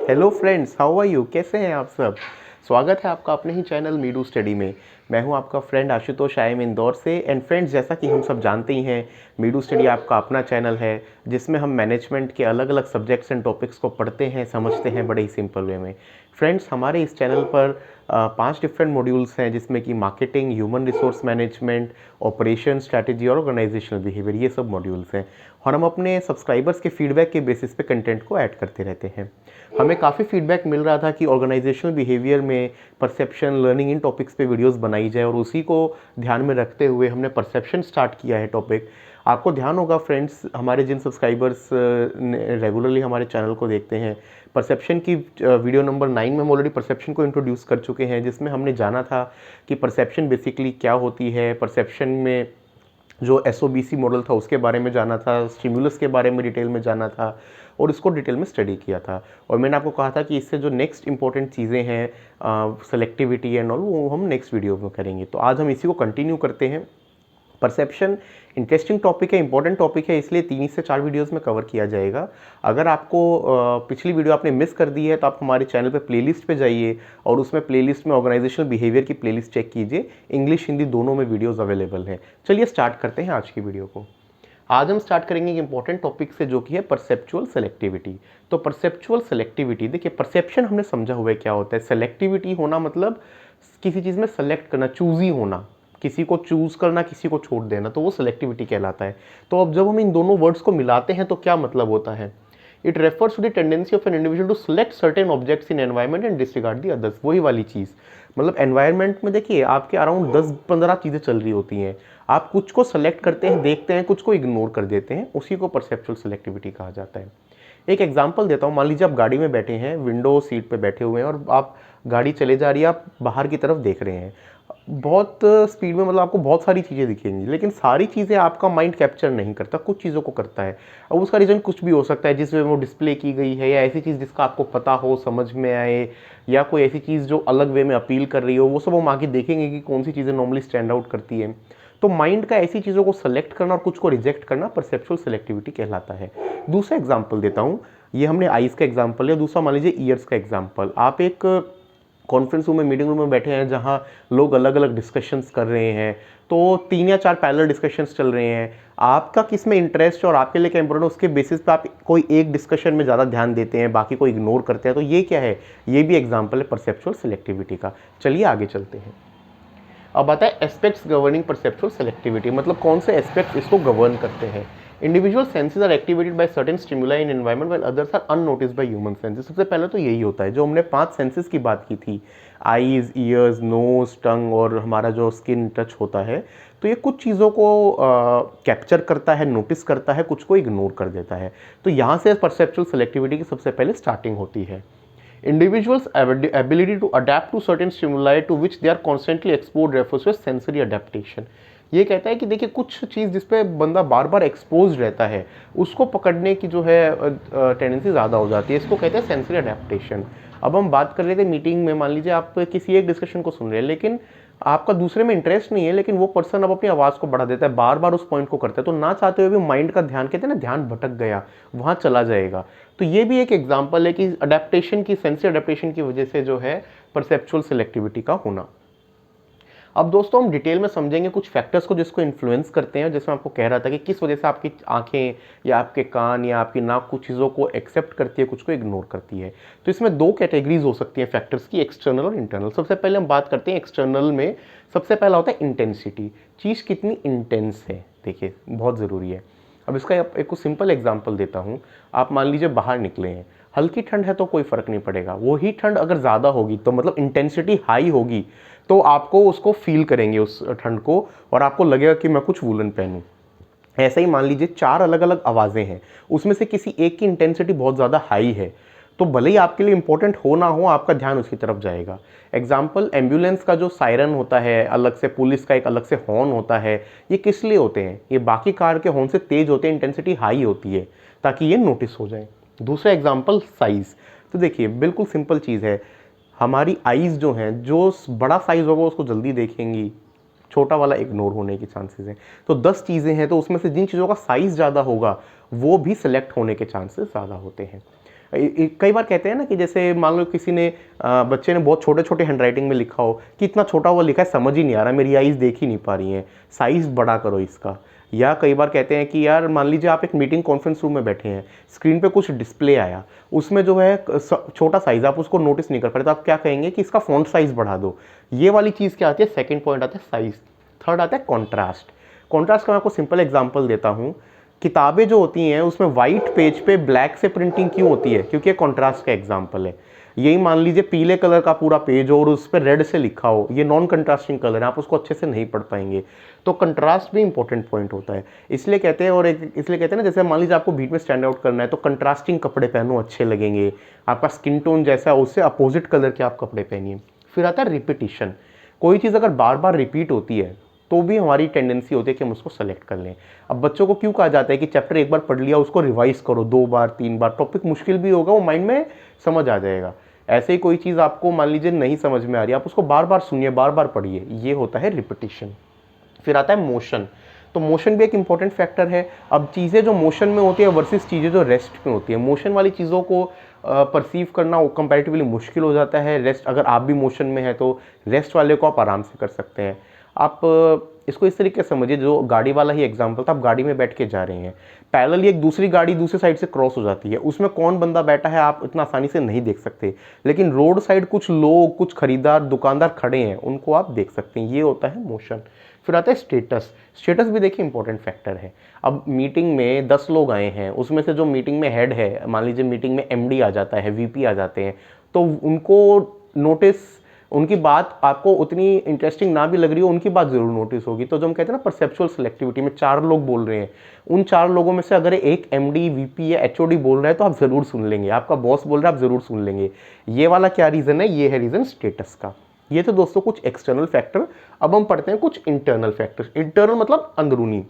Hello friends, how are you? कैसे हैं आप सब? स्वागत है आपका अपने ही चैनल मीडू स्टडी में। मैं हूं आपका friend Ashutosh, I am Indore से। एंड फ्रेंड्स, जैसा कि हम सब जानते ही हैं, मीडू स्टडी आपका अपना चैनल है जिसमें हम मैनेजमेंट के अलग अलग सब्जेक्ट्स एंड टॉपिक्स को पढ़ते हैं, समझते हैं बड़े ही सिंपल वे में। फ्रेंड्स, हमारे इस चैनल पर 5 डिफरेंट मॉड्यूल्स हैं जिसमें कि marketing, human resource management, operation, strategy और ऑर्गेनाइजेशनल बिहेवियर, ये सब मॉड्यूल्स हैं। और हम अपने सब्सक्राइबर्स के फीडबैक के बेसिस पे कंटेंट को ऐड करते रहते हैं। हमें काफ़ी फीडबैक मिल रहा था कि ऑर्गेनाइजेशनल बिहेवियर में परसेप्शन, लर्निंग, इन टॉपिक्स पे वीडियोस बनाई जाए, और उसी को ध्यान में रखते हुए हमने परसेप्शन स्टार्ट किया है टॉपिक। आपको ध्यान होगा फ्रेंड्स, हमारे जिन सब्सक्राइबर्स रेगुलरली हमारे चैनल को देखते हैं, परसेप्शन की वीडियो नंबर 9 में हम ऑलरेडी परसेप्शन को इंट्रोड्यूस कर चुके हैं, जिसमें हमने जाना था कि परसेप्शन बेसिकली क्या होती है। परसेप्शन में जो SOBC मॉडल था उसके बारे में जाना था, स्टिमुलस के बारे में डिटेल में जाना था, और इसको डिटेल में स्टडी किया था। और मैंने आपको कहा था कि इससे जो नेक्स्ट इंपॉर्टेंट चीज़ें हैं, सेलेक्टिविटी एंड ऑल, वो हम नेक्स्ट वीडियो में करेंगे। तो आज हम इसी को कंटिन्यू करते हैं। परसेप्शन इंटरेस्टिंग टॉपिक है, इंपॉर्टेंट टॉपिक है, इसलिए 3 से 4 वीडियोस में कवर किया जाएगा। अगर आपको पिछली वीडियो आपने मिस कर दी है तो आप हमारे चैनल पे प्लेलिस्ट पे जाइए और उसमें प्लेलिस्ट में ऑर्गेनाइजेशनल बिहेवियर की प्लेलिस्ट चेक कीजिए। इंग्लिश हिंदी दोनों में वीडियोस अवेलेबल हैं। चलिए स्टार्ट करते हैं आज की वीडियो को। आज हम स्टार्ट करेंगे एक इंपॉर्टेंट टॉपिक से, जो कि है परसेप्चुअल सेलेक्टिविटी। तो परसेप्चुअल सेलेक्टिविटी, देखिए परसेप्शन हमने समझा हुआ है क्या होता है। सेलेक्टिविटी होना मतलब किसी चीज़ में सेलेक्ट करना, चूजी होना, किसी को चूज करना, किसी को छोड़ देना, तो वो सेलेक्टिविटी कहलाता है। तो अब जब हम इन दोनों वर्ड्स को मिलाते हैं तो क्या मतलब होता है? It refers to the tendency of an individual to select certain objects in environment and disregard the others. वही वाली चीज़, मतलब एनवायरमेंट में देखिए आपके अराउंड 10-15 चीज़ें चल रही होती हैं, आप कुछ को सेलेक्ट करते हैं, देखते हैं, कुछ को इग्नोर कर देते हैं, उसी को परसेप्चुअल सेलेक्टिविटी कहा जाता है। एक एग्जाम्पल देता हूँ। मान लीजिए आप गाड़ी में बैठे हैं, विंडो सीट पे बैठे हुए हैं, और आप गाड़ी चले जा रही है, आप बाहर की तरफ देख रहे हैं बहुत स्पीड में, मतलब आपको बहुत सारी चीज़ें दिखेंगी, लेकिन सारी चीज़ें आपका माइंड कैप्चर नहीं करता, कुछ चीज़ों को करता है। अब उसका रीज़न कुछ भी हो सकता है, जिस वे वो डिस्प्ले की गई है, या ऐसी चीज़ जिसका आपको पता हो, समझ में आए, या कोई ऐसी चीज़ जो अलग वे में अपील कर रही हो, वो सब हम आगे देखेंगे कि कौन सी चीज़ें नॉर्मली स्टैंड आउट करती है। तो माइंड का ऐसी चीज़ों को सेलेक्ट करना और कुछ को रिजेक्ट करना परसेप्चुअल सेलेक्टिविटी कहलाता है। दूसरा एग्जाम्पल देता हूँ। ये हमने आइज़ का एग्जाम्पल लिया, दूसरा मान लीजिए ईयर्स का एग्जाम्पल। आप एक कॉन्फ्रेंस रूम में, मीटिंग रूम में बैठे हैं जहां लोग अलग अलग डिस्कशंस कर रहे हैं, तो 3 या 4 पैरेलल डिस्कशंस चल रहे हैं। आपका किस में इंटरेस्ट और आपके लिए क्या इंपॉर्टेंट है, उसके बेसिस पे आप कोई एक डिस्कशन में ज़्यादा ध्यान देते हैं, बाकी को इग्नोर करते हैं। तो ये क्या है? ये भी एग्जाम्पल है परसेप्चुअल सेलेक्टिविटी का। चलिए आगे चलते हैं। अब आता है एस्पेक्ट्स गवर्निंग परसेप्चुअल सेलेक्टिविटी, मतलब कौन से एस्पेक्ट्स इसको गवर्न करते हैं। Individual senses are activated by certain stimuli in environment while others are unnoticed by human senses. सबसे पहले तो यही होता है, जो हमने 5 सेंसेस की बात की थी, आईज, ईयर्स, नोज, टंग और हमारा जो स्किन टच होता है, तो ये कुछ चीज़ों को कैप्चर करता है, नोटिस करता है, कुछ को इग्नोर कर देता है। तो यहाँ से परसेप्चुअल सेलेक्टिविटी की सबसे पहले स्टार्टिंग होती है। Individuals' ability to adapt to certain stimuli to which they are constantly exposed refers to sensory adaptation। ये कहता है कि देखिए कुछ चीज़ जिस पे बंदा बार बार एक्सपोज रहता है, उसको पकड़ने की जो है टेंडेंसी ज़्यादा हो जाती है, इसको कहते हैं सेंसरी अडेप्टेशन। अब हम बात कर रहे थे मीटिंग में, मान लीजिए आप किसी एक डिस्कशन को सुन रहे हैं, लेकिन आपका दूसरे में इंटरेस्ट नहीं है, लेकिन वो पर्सन अब अपनी आवाज़ को बढ़ा देता है, बार बार उस पॉइंट को करता है, तो ना चाहते हुए भी माइंड का ध्यान, कहते हैं ना, ध्यान भटक गया, वहाँ चला जाएगा। तो ये भी एक एग्जाम्पल है कि अडेप्टेशन की, सेंसरी अडेप्टेशन की वजह से जो है परसेप्चुअल सेलेक्टिविटी का होना। अब दोस्तों हम डिटेल में समझेंगे कुछ फैक्टर्स को जिसको इन्फ्लुएंस करते हैं, जैसे मैं आपको कह रहा था कि किस वजह से आपकी आंखें या आपके कान या आपकी नाक कुछ चीज़ों को एक्सेप्ट करती है, कुछ को इग्नोर करती है। तो इसमें 2 कैटेगरीज हो सकती हैं फैक्टर्स की, एक्सटर्नल और इंटरनल। सबसे पहले हम बात करते हैं एक्सटर्नल में। सबसे पहला होता है इंटेंसिटी, चीज़ कितनी इंटेंस है, देखिए बहुत ज़रूरी है। अब इसका एक सिंपल एग्जाम्पल देता हूँ। आप मान लीजिए बाहर निकले हैं, हल्की ठंड है तो कोई फ़र्क नहीं पड़ेगा, वही ठंड अगर ज़्यादा होगी तो मतलब इंटेंसिटी हाई होगी, तो आपको उसको फील करेंगे उस ठंड को, और आपको लगेगा कि मैं कुछ वूलन पहनूं। ऐसे ही मान लीजिए 4 अलग अलग आवाज़ें हैं, उसमें से किसी एक की इंटेंसिटी बहुत ज़्यादा हाई है, तो भले ही आपके लिए इंपॉर्टेंट हो ना हो, आपका ध्यान उसकी तरफ जाएगा। एग्जाम्पल, एम्बुलेंस का जो सायरन होता है अलग से, पुलिस का एक अलग से हॉर्न होता है, ये किस लिए होते हैं? ये बाकी कार के हॉर्न से तेज होते हैं, इंटेंसिटी हाई होती है, ताकि ये नोटिस हो जाए। दूसरा एग्जाम्पल, साइज़। तो देखिए बिल्कुल सिंपल चीज़ है, हमारी आईज़ जो हैं, जो बड़ा साइज़ होगा उसको जल्दी देखेंगी, छोटा वाला इग्नोर होने की चांसेस हैं। तो 10 चीज़ें हैं, तो उसमें से जिन चीज़ों का साइज़ ज़्यादा होगा वो भी सिलेक्ट होने के चांसेस ज़्यादा होते हैं। कई बार कहते हैं ना कि जैसे मान लो किसी ने बच्चे ने बहुत छोटे छोटे हैंडराइटिंग में लिखा हो कि इतना छोटा वो लिखा है समझ ही नहीं आ रहा, मेरी आईज देख ही नहीं पा रही हैं, साइज़ बड़ा करो इसका। या कई बार कहते हैं कि यार मान लीजिए आप एक मीटिंग कॉन्फ्रेंस रूम में बैठे हैं, स्क्रीन पे कुछ डिस्प्ले आया, उसमें जो है छोटा साइज, आप उसको नोटिस नहीं कर पा रहे, तो आप क्या कहेंगे कि इसका फॉन्ट साइज बढ़ा दो। ये वाली चीज़ क्या आती है, सेकंड पॉइंट आता है साइज। थर्ड आता है कॉन्ट्रास्ट। कॉन्ट्रास्ट का मैं आपको सिंपल एग्जांपल देता हूँ। किताबें जो होती हैं उसमें वाइट पेज पे ब्लैक से प्रिंटिंग क्यों होती है, क्योंकि कॉन्ट्रास्ट का एग्जाम्पल है। यही मान लीजिए पीले कलर का पूरा पेज हो और उस पर रेड से लिखा हो, ये नॉन कंट्रास्टिंग कलर है, आप उसको अच्छे से नहीं पढ़ पाएंगे। तो कंट्रास्ट भी इंपॉर्टेंट पॉइंट होता है, इसलिए कहते हैं। और इसलिए कहते हैं ना, जैसे मान लीजिए आपको भीड़ में स्टैंड आउट करना है तो कंट्रास्टिंग कपड़े पहनो, अच्छे लगेंगे। आपका स्किन टोन जैसा है उससे अपोजिट कलर के आप कपड़े पहनिए। फिर आता है रिपीटिशन। कोई चीज़ अगर बार बार रिपीट होती है तो भी हमारी टेंडेंसी होती है कि हम उसको सेलेक्ट कर लें। अब बच्चों को क्यों कहा जाता है कि चैप्टर एक बार पढ़ लिया उसको रिवाइज करो 2 बार 3 बार, टॉपिक मुश्किल भी होगा वो माइंड में समझ आ जाएगा। ऐसे ही कोई चीज़ आपको मान लीजिए नहीं समझ में आ रही है, आप उसको बार बार सुनिए, बार बार पढ़िए, ये होता है रिपीटिशन। फिर आता है मोशन। तो मोशन भी एक इंपॉर्टेंट फैक्टर है। अब चीज़ें जो मोशन में होती है वर्सेस चीज़ें जो रेस्ट में होती है, मोशन वाली चीज़ों को परसीव करना कंपैरेटिवली मुश्किल हो जाता है। रेस्ट, अगर आप भी मोशन में है तो रेस्ट वाले को आप आराम से कर सकते हैं। आप इसको इस तरीके से समझिए, जो गाड़ी वाला ही एग्जांपल था, आप गाड़ी में बैठ के जा रहे हैं, पैरेलली एक दूसरी गाड़ी दूसरी साइड से क्रॉस हो जाती है, उसमें कौन बंदा बैठा है आप इतना आसानी से नहीं देख सकते, लेकिन रोड साइड कुछ लोग, कुछ खरीदार, दुकानदार खड़े हैं, उनको आप देख सकते हैं। ये होता है मोशन। फिर आता है स्टेटस। स्टेटस भी देखिए इंपॉर्टेंट फैक्टर है। अब मीटिंग में 10 लोग आए हैं, उसमें से जो मीटिंग में हेड है, मान लीजिए मीटिंग में एमडी आ जाता है, वीपी आ जाते हैं, तो उनको नोटिस, उनकी बात आपको उतनी इंटरेस्टिंग ना भी लग रही हो, उनकी बात जरूर नोटिस होगी। तो जो हम कहते हैं ना परसेप्चुअल सिलेक्टिविटी में 4 लोग बोल रहे हैं, उन 4 लोगों में से अगर एक एमडी, वीपी या एचओडी बोल रहा है तो आप जरूर सुन लेंगे, आपका बॉस बोल रहा है आप जरूर सुन लेंगे। ये वाला क्या रीजन है, ये है रीजन स्टेटस का। ये तो दोस्तों कुछ एक्सटर्नल फैक्टर। अब हम पढ़ते हैं कुछ इंटरनल फैक्टर। इंटरनल मतलब अंदरूनी।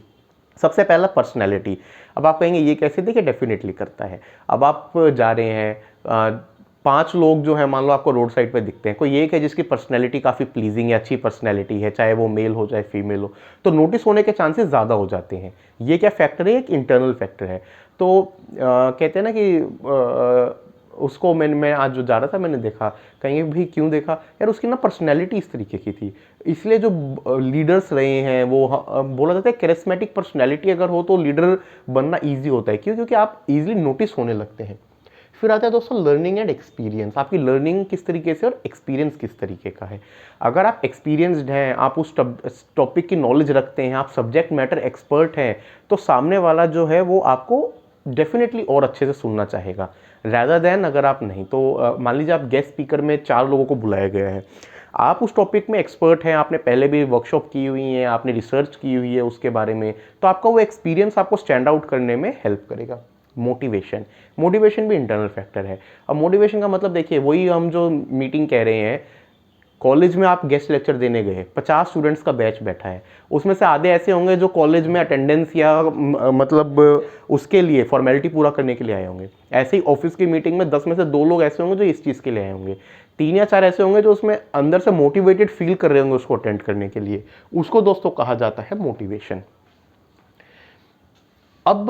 सबसे पहला पर्सनैलिटी। अब आप कहेंगे ये कैसे, देखिए डेफिनेटली करता है। अब आप जा रहे हैं, 5 लोग जो है मान लो आपको रोड साइड पे दिखते हैं, कोई एक है जिसकी पर्सनैलिटी काफ़ी प्लीजिंग है, अच्छी पर्सनैलिटी है, चाहे वो मेल हो चाहे फीमेल हो, तो नोटिस होने के चांसेस ज़्यादा हो जाते हैं। ये क्या फैक्टर है, एक इंटरनल फैक्टर है। तो कहते हैं ना कि उसको मैं आज जो जा रहा था मैंने देखा, कहेंगे भाई क्यों देखा, यार उसकी ना पर्सनैलिटी इस तरीके की थी। इसलिए जो लीडर्स रहे हैं वो बोला जाता है कैरिस्मेटिक पर्सनैलिटी अगर हो तो लीडर बनना ईजी होता है। क्यों, क्योंकि आप ईजिली नोटिस होने लगते हैं। फिर आता है दोस्तों लर्निंग एंड एक्सपीरियंस। आपकी लर्निंग किस तरीके से और एक्सपीरियंस किस तरीके का है। अगर आप एक्सपीरियंसड हैं, आप उस टॉपिक की नॉलेज रखते हैं, आप सब्जेक्ट मैटर एक्सपर्ट हैं, तो सामने वाला जो है वो आपको डेफिनेटली और अच्छे से सुनना चाहेगा, रैदर देन अगर आप नहीं। तो मान लीजिए आप गेस्ट स्पीकर में 4 लोगों को बुलाया गया है, आप उस टॉपिक में एक्सपर्ट हैं, आपने पहले भी वर्कशॉप की हुई है, आपने रिसर्च की हुई है उसके बारे में, तो आपका वो एक्सपीरियंस आपको स्टैंड आउट करने में हेल्प करेगा। मोटिवेशन। मोटिवेशन भी इंटरनल फैक्टर है। अब मोटिवेशन का मतलब देखिए, वही हम जो मीटिंग कह रहे हैं, कॉलेज में आप गेस्ट लेक्चर देने गए, 50 स्टूडेंट्स का बैच बैठा है, उसमें से आधे ऐसे होंगे जो कॉलेज में अटेंडेंस या मतलब उसके लिए फॉर्मेलिटी पूरा करने के लिए आए होंगे। ऐसे ही ऑफिस की मीटिंग में 10 में से 2 लोग ऐसे होंगे जो इस चीज़ के लिए आए होंगे, 3 या 4 ऐसे होंगे जो उसमें अंदर से मोटिवेटेड फील कर रहे होंगे उसको अटेंड करने के लिए। उसको दोस्तों कहा जाता है मोटिवेशन। अब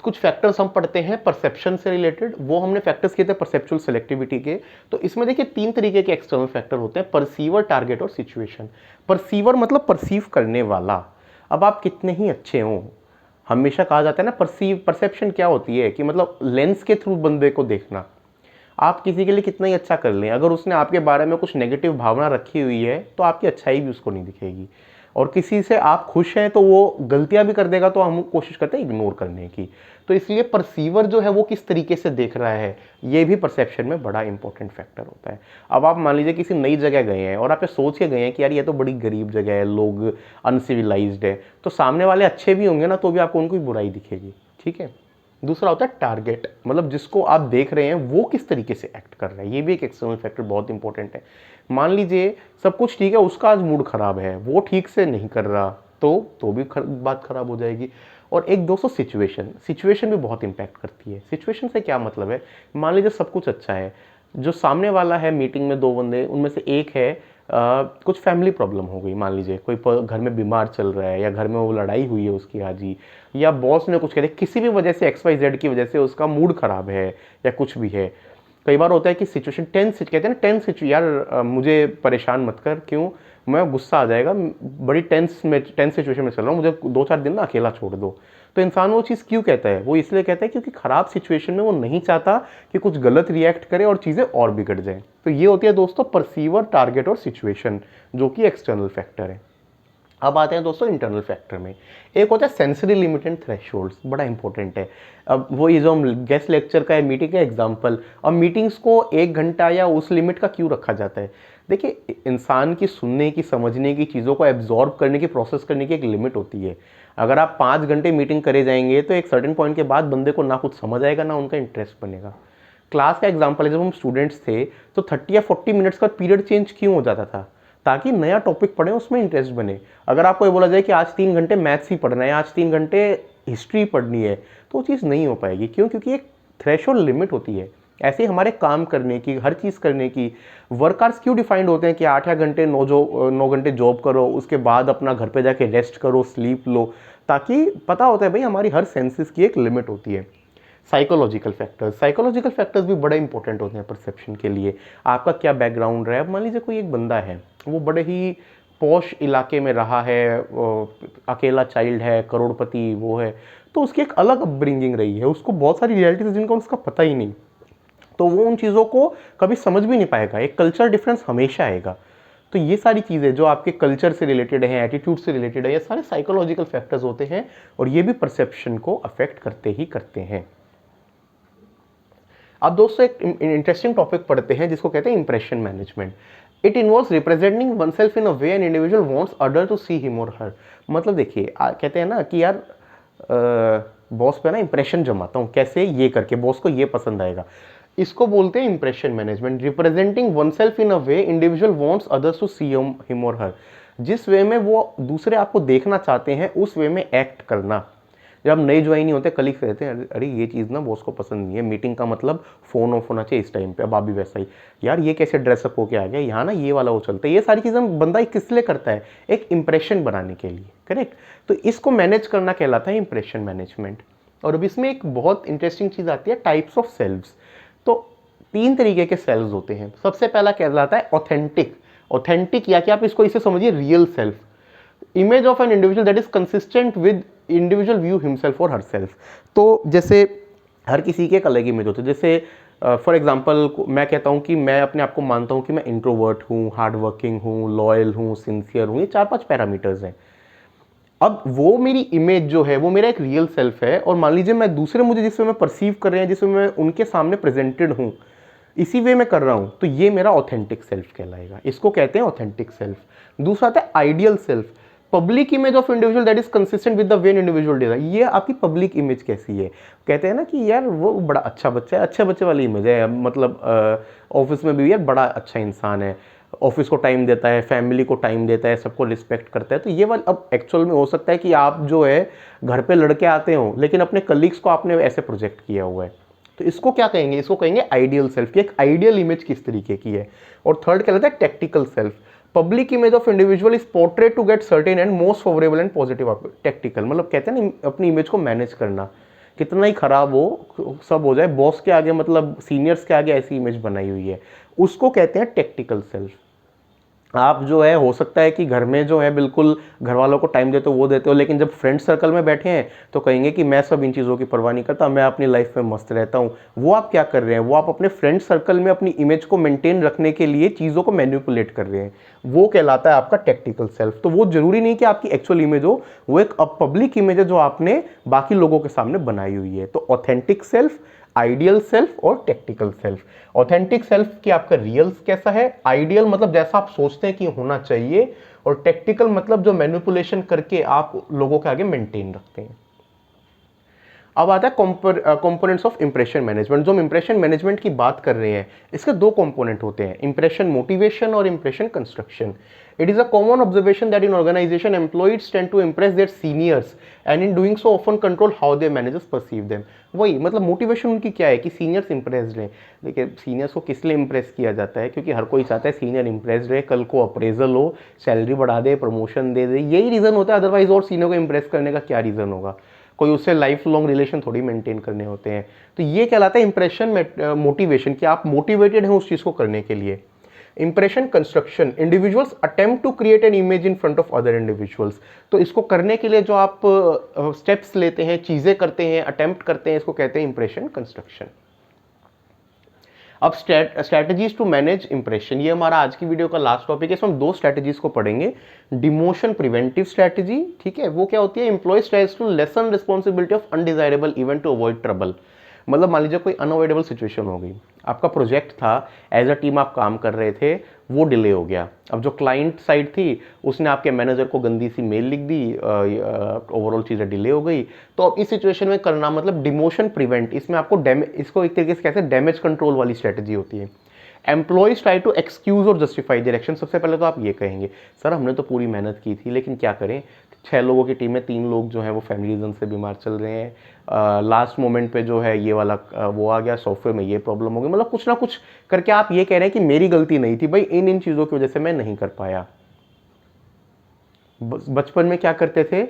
कुछ फैक्टर्स हम पढ़ते हैं परसेप्शन से रिलेटेड, वो हमने फैक्टर्स किए थे परसेप्चुअल सिलेक्टिविटी के। तो इसमें देखिए 3 तरीके के एक्सटर्नल फैक्टर होते हैं, परसीवर, टारगेट और सिचुएशन। परसीवर मतलब परसीव करने वाला। अब आप कितने ही अच्छे हों, हमेशा कहा जाता है ना, परसेप्शन क्या होती है कि मतलब लेंस के थ्रू बंदे को देखना। आप किसी के लिए कितना ही अच्छा कर लें, अगर उसने आपके बारे में कुछ नेगेटिव भावना रखी हुई है तो आपकी अच्छाई भी उसको नहीं दिखेगी। और किसी से आप खुश हैं तो वो गलतियां भी कर देगा तो हम कोशिश करते हैं इग्नोर करने की। तो इसलिए परसीवर जो है वो किस तरीके से देख रहा है, ये भी परसेप्शन में बड़ा इंपॉर्टेंट फैक्टर होता है। अब आप मान लीजिए किसी नई जगह गए हैं और आप ये सोच के गए हैं कि यार ये तो बड़ी गरीब जगह है, लोग अनसिविलाइज्ड है, तो सामने वाले अच्छे भी होंगे ना तो भी आपको उनको बुराई दिखेगी। ठीक है। दूसरा होता है टारगेट, मतलब जिसको आप देख रहे हैं वो किस तरीके से एक्ट कर रहा है, ये भी एक एक्सटर्नल फैक्टर बहुत इंपॉर्टेंट है। मान लीजिए सब कुछ ठीक है, उसका आज मूड खराब है, वो ठीक से नहीं कर रहा, तो भी बात खराब हो जाएगी। और एक दोस्तों सिचुएशन भी बहुत इंपैक्ट करती है। सिचुएशन से क्या मतलब है, मान लीजिए सब कुछ अच्छा है, जो सामने वाला है मीटिंग में, दो बंदे, उनमें से एक है कुछ फैमिली प्रॉब्लम हो गई, मान लीजिए कोई घर में बीमार चल रहा है, या घर में वो लड़ाई हुई है उसकी आज ही, या बॉस ने कुछ कह दिया, किसी भी वजह से XYZ की वजह से उसका मूड खराब है या कुछ भी है। कई बार होता है कि सिचुएशन टेंस, कहते हैं ना टेंस यार मुझे परेशान मत कर, क्यों, मैं गुस्सा आ जाएगा, बड़ी टेंस सिचुएशन में चल रहा हूँ, मुझे 2-4 दिन ना अकेला छोड़ दो। तो इंसान वो चीज़ क्यों कहता है, वो इसलिए कहता है क्योंकि ख़राब सिचुएशन में वो नहीं चाहता कि कुछ गलत रिएक्ट करे और चीज़ें और बिगड़ जाए। तो ये होती है दोस्तों परसीवर, टारगेट और सिचुएशन, जो कि एक्सटर्नल फैक्टर है। अब आते हैं दोस्तों इंटरनल फैक्टर में। एक होता है सेंसरी लिमिट एंड थ्रेशोल्ड्स, बड़ा इंपॉर्टेंट है। अब वो ये जो हम गेस्ट लेक्चर का है, मीटिंग का एग्जांपल, अब मीटिंग्स को 1 घंटा या उस लिमिट का क्यों रखा जाता है? देखिए, इंसान की सुनने की, समझने की, चीज़ों को एब्जॉर्ब करने की, प्रोसेस करने की एक लिमिट होती है। अगर आप 5 घंटे मीटिंग करे जाएंगे तो एक सर्टेन पॉइंट के बाद बंदे को ना कुछ समझ आएगा, ना उनका इंटरेस्ट बनेगा। क्लास का एग्जाम्पल है, जब हम स्टूडेंट्स थे तो 30 या 40 मिनट्स का पीरियड चेंज क्यों हो जाता था? ताकि नया टॉपिक पढ़ें, उसमें इंटरेस्ट बने। अगर आपको ये बोला जाए कि आज 3 घंटे मैथ्स ही पढ़ना है, आज 3 घंटे हिस्ट्री पढ़नी है, तो वो चीज़ नहीं हो पाएगी। क्यों? क्योंकि एक थ्रेशोल्ड लिमिट होती है। ऐसे ही हमारे काम करने की, हर चीज़ करने की वर्क आवर्स क्यों डिफाइंड होते हैं कि 8 घंटे 9 घंटे जॉब करो, उसके बाद अपना घर पे जाके रेस्ट करो, स्लीप लो, ताकि पता होता है भाई हमारी हर सेंसेस की एक लिमिट होती है। साइकोलॉजिकल फैक्टर्स भी बड़े इंपॉर्टेंट होते हैं परसेप्शन के लिए। आपका क्या बैकग्राउंड रहा है? अब मान लीजिए कोई एक बंदा है, वो बड़े ही पॉश इलाके में रहा है, अकेला चाइल्ड है, करोड़पति वो है, तो उसकी एक अलग अपब्रिंगिंग रही है, उसको बहुत सारी रियलिटीज जिनका उसका पता ही नहीं, तो वो उन चीज़ों को कभी समझ भी नहीं पाएगा। एक कल्चर डिफरेंस हमेशा आएगा। तो ये सारी चीज़ें जो आपके कल्चर से रिलेटेड हैं, एटीट्यूड से रिलेटेड है, ये सारे साइकोलॉजिकल फैक्टर्स होते हैं, और ये भी परसेप्शन को अफेक्ट करते ही करते हैं। अब दोस्तों एक इंटरेस्टिंग टॉपिक पढ़ते हैं जिसको कहते हैं impression management. It involves representing oneself in a way an individual wants other to see him or her. मतलब देखिए, कहते हैं ना कि यार बॉस पे ना इंप्रेशन जमाता हूँ, कैसे? ये करके बॉस को ये पसंद आएगा। इसको बोलते हैं impression management. Representing oneself in a way individual wants others to see him or her. जिस वे में वो दूसरे आपको देखना चाहते हैं, उस वे में एक्ट करना। जब नए ज्वाइन नहीं होते, कलीग कहते हैं अरे ये चीज़ ना बॉस को पसंद नहीं है, मीटिंग का मतलब फ़ोन ऑफ होना चाहिए इस टाइम पे। अब आप भी वैसा ही, यार ये कैसे ड्रेसअप होके आ गया, यहाँ ना ये वाला वो चलता है। ये सारी चीज़ें बंदा किस लिए करता है? एक इंप्रेशन बनाने के लिए, करेक्ट? तो इसको मैनेज करना कहलाता है इंप्रेशन मैनेजमेंट। और अब इसमें एक बहुत इंटरेस्टिंग चीज़ आती है, टाइप्स ऑफ सेल्व्स। तो 3 तरीके के सेल्व्स होते हैं। सबसे पहला कहलाता है ऑथेंटिक, या कि आप इसको इसे समझिए real self. Image of an individual that is consistent with individual view himself और हरसेल्फ। तो जैसे हर किसी की एक अलग इमेज होती है। जैसे फॉर एग्जांपल मैं कहता हूँ कि मैं अपने आप को मानता हूँ कि मैं इंट्रोवर्ट हूँ, हार्ड वर्किंग हूँ, लॉयल हूँ, सिंसियर हूँ। ये 4-5 पैरामीटर्स हैं। अब वो मेरी इमेज जो है वो मेरा एक रियल सेल्फ है, और मान लीजिए मैं दूसरे मुझे जिसमें मैं परसीव कर रहे हैं, जिसमें मैं उनके सामने प्रेजेंटेड हूँ, इसी वे में कर रहा हूँ, तो ये मेरा ऑथेंटिक सेल्फ कहलाएगा। इसको कहते हैं ऑथेंटिक सेल्फ। दूसरा आता है ideal self. Public image of individual that is consistent with the way individual desire. ये आपकी पब्लिक इमेज कैसी है? कहते हैं ना कि यार वो बड़ा अच्छा बच्चा है, अच्छे बच्चे वाली इमेज है, मतलब ऑफिस में भी यार बड़ा अच्छा इंसान है, ऑफिस को टाइम देता है, फैमिली को टाइम देता है, सबको रिस्पेक्ट करता है। तो ये वाला अब एक्चुअल में हो सकता है कि आप जो है घर पे लड़के आते हो, लेकिन अपने कलीग्स को आपने ऐसे प्रोजेक्ट किया हुआ है। तो इसको क्या कहेंगे? इसको कहेंगे आइडियल सेल्फ की एक आइडियल इमेज किस तरीके की है। और थर्ड कहलाता है tactical self. Public image of individual is portrait to get certain and most favourable and positive. Tactical मतलब कहते हैं ना अपनी इमेज को मैनेज करना, कितना ही खराब हो, सब हो जाए, बॉस के आगे मतलब सीनियर्स के आगे ऐसी इमेज बनाई हुई है, उसको कहते हैं टैक्टिकल सेल्फ। आप जो है हो सकता है कि घर में जो है बिल्कुल घर वालों को टाइम देते हो, वो देते हो, लेकिन जब फ्रेंड सर्कल में बैठे हैं तो कहेंगे कि मैं सब इन चीज़ों की परवाह नहीं करता, मैं अपनी लाइफ में मस्त रहता हूँ। वो आप क्या कर रहे हैं? वो आप अपने फ्रेंड सर्कल में अपनी इमेज को मेंटेन रखने के लिए चीज़ों को मैनिपुलेट कर रहे हैं। वो कहलाता है आपका टैक्टिकल सेल्फ। तो वो जरूरी नहीं कि आपकी एक्चुअल इमेज हो, वो एक पब्लिक इमेज है जो आपने बाकी लोगों के सामने बनाई हुई है। तो ऑथेंटिक सेल्फ, आइडियल सेल्फ और टैक्टिकल सेल्फ। ऑथेंटिक सेल्फ की आपका रियल कैसा है, आइडियल मतलब जैसा आप सोचते हैं कि होना चाहिए, और टैक्टिकल मतलब जो मैनिपुलेशन करके आप लोगों के आगे मेंटेन रखते हैं। अब आता है कंपोनेंट्स ऑफ इंप्रेशन मैनेजमेंट। जो हम इंप्रेशन मैनेजमेंट की बात कर रहे हैं, इसके दो कंपोनेंट होते हैं, इंप्रेशन मोटिवेशन और impression construction. It is a common observation that in organisation employees tend to impress their seniors and in doing so often control how their managers perceive them. वही मतलब मोटिवेशन उनकी क्या है कि seniors impressed रहे। देखिए seniors को किस लिए इंप्रेस किया जाता है, क्योंकि हर कोई चाहता है सीनियर इंप्रेस्ड रहे, कल को अप्रेजल हो, सैलरी बढ़ा दे, प्रमोशन दे दे, यही रीज़न होता है। अदरवाइज और सीनियर को इंप्रेस करने का क्या रीज़न होगा, कोई उससे लाइफ लॉन्ग रिलेशन थोड़ी मेंटेन करने होते हैं। तो ये कहलाता है इंप्रेशन मोटिवेशन, कि आप मोटिवेटेड हैं उस चीज़ को करने के लिए। Impression construction, individuals attempt to create an image in front of other individuals. तो इसको करने के लिए जो आप स्टेप्स लेते हैं, चीज़ें करते हैं, अटेम्प्ट करते हैं, इसको कहते हैं इंप्रेशन कंस्ट्रक्शन। अब स्ट्रैटेजीज टू मैनेज इंप्रेशन, ये हमारा आज की वीडियो का लास्ट टॉपिक है। इसमें हम दो स्ट्रैटेजीज को पढ़ेंगे। डिमोशन प्रिवेंटिव स्ट्रैटेजी, ठीक है, वो क्या होती है, employee tries to lessen responsibility of undesirable event to avoid trouble. मतलब मान लीजिए कोई अनअवॉइडेबल सिचुएशन हो गई, आपका प्रोजेक्ट था, एज अ टीम आप काम कर रहे थे, वो डिले हो गया। अब जो क्लाइंट साइड थी उसने आपके मैनेजर को गंदी सी मेल लिख दी, ओवरऑल चीज़ें डिले हो गई। तो अब इस सिचुएशन में करना मतलब डिमोशन प्रिवेंट, इसमें आपको इसको एक तरीके से कैसे डैमेज कंट्रोल वाली स्ट्रेटजी होती है। एम्प्लॉयज ट्राई टू एक्सक्यूज और जस्टिफाई देयर एक्शन। सबसे पहले तो आप ये कहेंगे सर हमने तो पूरी मेहनत की थी, लेकिन क्या करें, 6 लोगों की टीम में 3 लोग जो हैं वो फैमिली रीजन से बीमार चल रहे हैं, लास्ट मोमेंट पे जो है ये वाला वो आ गया, सॉफ्टवेयर में ये प्रॉब्लम हो गई। मतलब कुछ ना कुछ करके आप ये कह रहे हैं कि मेरी गलती नहीं थी भाई, इन चीज़ों की वजह से मैं नहीं कर पाया। बचपन में क्या करते थे,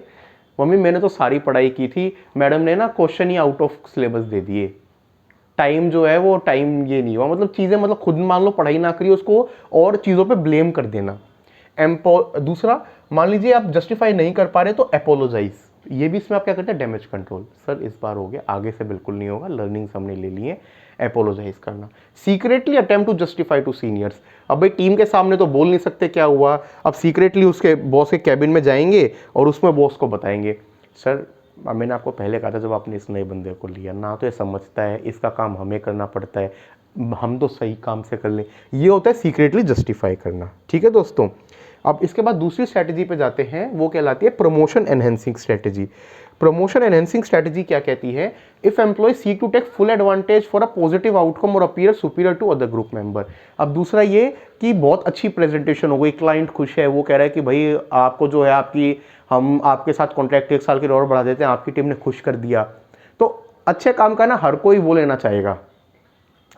मम्मी मैंने तो सारी पढ़ाई की थी, मैडम ने ना क्वेश्चन ही आउट ऑफ सिलेबस दे दिए, टाइम जो है वो टाइम ये नहीं हुआ। मतलब चीज़ें मतलब खुद मान लो पढ़ाई ना करी, उसको और चीज़ों पे ब्लेम कर देना। दूसरा, मान लीजिए आप जस्टिफाई नहीं कर पा रहे तो एपोलोजाइज, ये भी इसमें आप क्या करते हैं, डैमेज कंट्रोल। सर इस बार हो गया, आगे से बिल्कुल नहीं होगा, लर्निंग्स हमने ले ली है, एपोलोजाइज करना। Secretly attempt to justify to seniors, अब भाई टीम के सामने तो बोल नहीं सकते क्या हुआ, अब सीक्रेटली उसके बॉस के कैबिन में जाएंगे और उसमें बॉस को बताएंगे, सर मैंने आपको पहले कहा था जब आपने इस नए बंदे को लिया ना, तो ये समझता है, इसका काम हमें करना पड़ता है, हम तो सही काम से कर लें। ये होता है सीक्रेटली जस्टिफाई करना, ठीक है दोस्तों। अब इसके बाद दूसरी स्ट्रैटेजी पे जाते हैं, वो कहलाती है promotion enhancing strategy. Promotion enhancing strategy क्या कहती है, if employ seek to take full advantage for a positive outcome और appear superior to other group member. अब दूसरा ये कि बहुत अच्छी प्रेजेंटेशन हो गई, क्लाइंट खुश है, वो कह रहा है कि भाई आपको जो है हम आपके साथ कॉन्ट्रैक्ट 1 साल के और बढ़ा देते हैं, आपकी टीम ने खुश कर दिया। तो अच्छे काम का ना हर कोई वो लेना चाहेगा,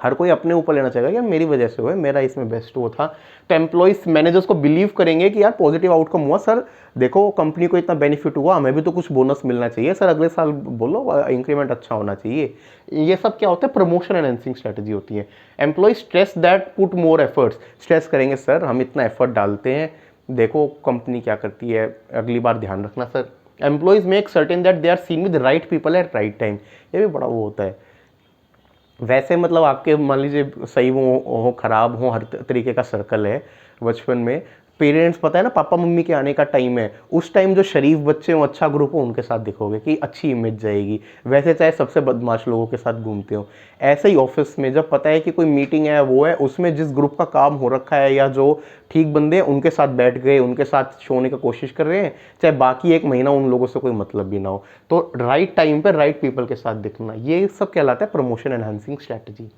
हर कोई अपने ऊपर लेना चाहेगा कि मेरी वजह से हुआ, मेरा इसमें बेस्ट वो था। तो एम्प्लॉइज मैनेजर्स को बिलीव करेंगे कि यार पॉजिटिव आउटकम हुआ, सर देखो कंपनी को इतना बेनिफिट हुआ, हमें भी तो कुछ बोनस मिलना चाहिए, सर अगले साल बोलो इंक्रीमेंट अच्छा होना चाहिए। ये सब क्या होता है, प्रमोशन एनहेंसिंग स्ट्रैटेजी होती है। Employee stress that put more efforts, stress करेंगे सर हम इतना एफर्ट डालते हैं, देखो कंपनी क्या करती है, अगली बार ध्यान रखना sir. Employees make certain that they are seen with right people at right time, ये भी बड़ा वो होता है। वैसे मतलब आपके मान लीजिए सही हो खराब हो, हर तरीके का सर्कल है बचपन में। पेरेंट्स पता है ना पापा मम्मी के आने का टाइम है, उस टाइम जो शरीफ बच्चे हो, अच्छा ग्रुप हो, उनके साथ दिखोगे कि अच्छी इमेज जाएगी। वैसे चाहे सबसे बदमाश लोगों के साथ घूमते हो, ऐसे ही ऑफिस में जब पता है कि कोई मीटिंग है, वो है, उसमें जिस ग्रुप का काम हो रखा है या जो ठीक बंदे हैं उनके साथ बैठ गए, उनके साथ छोड़ने की कोशिश कर रहे हैं, चाहे बाकी 1 महीना उन लोगों से कोई मतलब भी ना हो। तो राइट टाइम पर राइट पीपल के साथ दिखना, ये सब कहलाता है प्रमोशन एनहांसिंग स्ट्रैटेजी।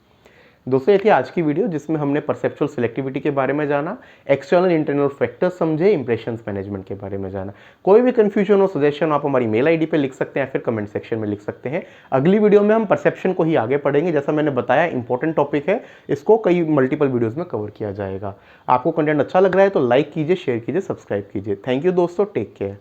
दोस्तों ये थी आज की वीडियो, जिसमें हमने परसेप्चुअल सिलेक्टिविटी के बारे में जाना, एक्सटर्नल इंटरनल फैक्टर्स समझे, इंप्रेशंस मैनेजमेंट के बारे में जाना। कोई भी कंफ्यूजन हो, सजेशन आप हमारी मेल आईडी पे लिख सकते हैं, फिर कमेंट सेक्शन में लिख सकते हैं। अगली वीडियो में हम परसेप्शन को ही आगे पढ़ेंगे। जैसा मैंने बताया इंपॉर्टेंट टॉपिक है, इसको कई मल्टीपल वीडियोज़ में कवर किया जाएगा। आपको कंटेंट अच्छा लग रहा है तो लाइक कीजिए, शेयर कीजिए, सब्सक्राइब कीजिए। थैंक यू दोस्तों, टेक केयर।